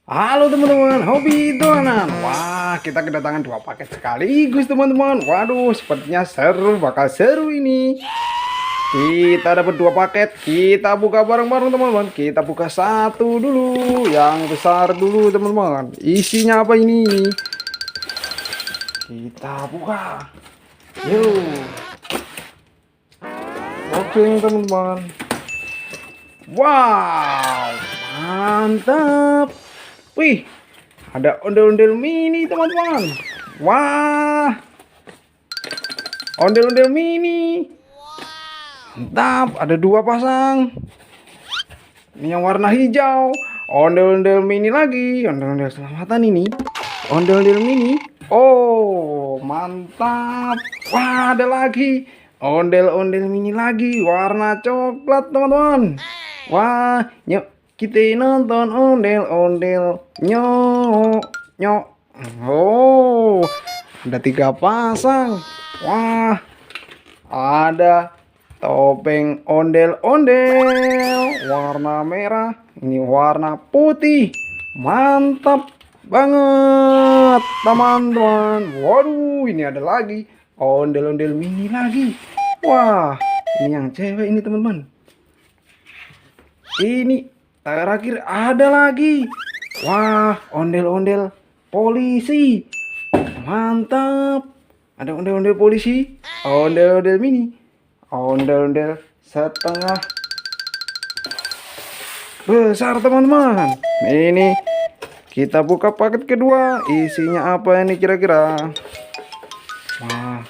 Halo teman-teman, hobi dolanan. Wah, kita kedatangan dua paket sekaligus teman-teman. Waduh, sepertinya seru, bakal seru ini. Kita dapat dua paket, kita buka bareng-bareng teman-teman. Kita buka satu dulu, yang besar dulu teman-teman. Isinya apa ini? Kita buka. Yuk. Oke teman-teman. Wow, mantap. Wih, ada ondel-ondel mini teman-teman. Wah, ondel-ondel mini. Mantap, ada dua pasang. Ini yang warna hijau. Ondel-ondel mini lagi. Ondel-ondel selamatan ini. Ondel-ondel mini. Oh, mantap. Wah, ada lagi. Ondel-ondel mini lagi. Warna coklat teman-teman. Wah, yuk kita nonton ondel-ondel. Nyok, nyok. Oh, ada tiga pasang. Wah, ada topeng ondel-ondel warna merah, ini warna putih. Mantap banget teman-teman. Waduh, ini ada lagi ondel-ondel mini lagi. Wah, ini yang cewek ini teman-teman. Ini terakhir ada lagi. Wah, ondel-ondel polisi. Mantap. Ada ondel-ondel polisi, ondel-ondel mini, ondel-ondel setengah besar teman-teman. Ini kita buka paket kedua. Isinya apa ini kira-kira? Wah,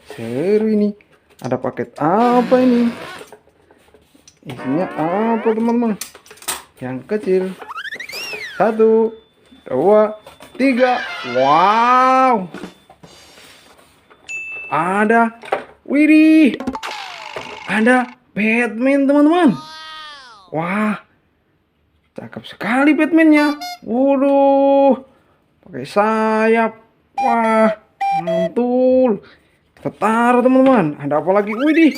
seru ini. Ada paket apa ini? Isinya apa teman-teman? Yang kecil. 1, 2, 3. Wow, ada, widih, ada Batman teman-teman. Wah, cakep sekali Batmannya. Waduh, pakai sayap. Wah, mantul. Kita taruh teman-teman. Ada apa lagi? Widih,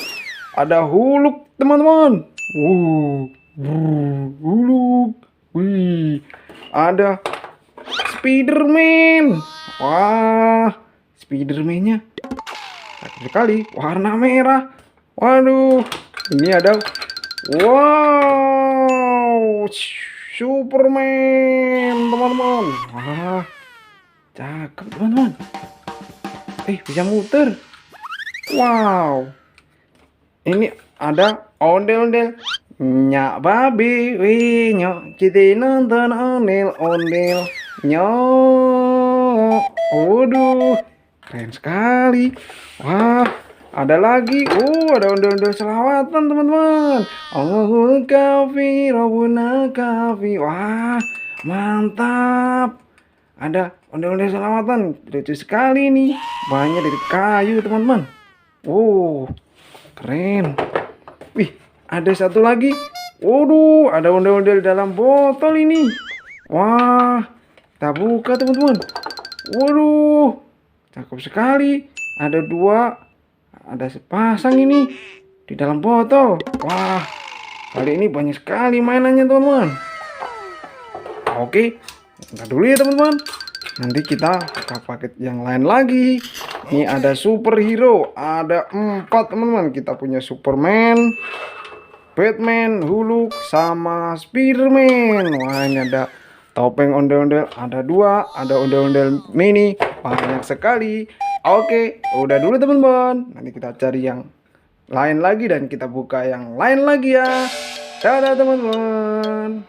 ada Hulk teman-teman. Hulk. Wih, ada Spiderman. Wah, Spiderman-nya cakep sekali, warna merah. Waduh, ini ada, wow, Superman teman-teman. Wah, cakep teman-teman. Bisa muter. Wow, ini ada ondel-ondel nyak babi. Wih, nyok kita nonton ondel-ondel nyok. Waduh, keren sekali. Wah, ada lagi. Ada ondel-ondel selawatan teman-teman. Allahul kafi, Rabbuna kafi. Wah, mantap. Ada ondel-ondel selawatan. Lucu sekali nih. Banyak dari kayu teman-teman. Keren. Wih, ada satu lagi. Waduh, ada ondel-ondel dalam botol ini. Wah, kita buka teman-teman. Waduh, cakep sekali. Ada dua, ada sepasang ini di dalam botol. Wah, kali ini banyak sekali mainannya teman-teman. Oke, kita dulu ya teman-teman. Nanti kita buka paket yang lain lagi. Ini ada superhero, ada 4 teman-teman. Kita punya Superman, Batman, Hulk, sama Spiderman. Wah, ini ada topeng ondel-ondel, ada 2, ada ondel-ondel mini, banyak sekali. Oke, udah dulu teman-teman. Nanti kita cari yang lain lagi dan kita buka yang lain lagi ya. Dadah teman-teman.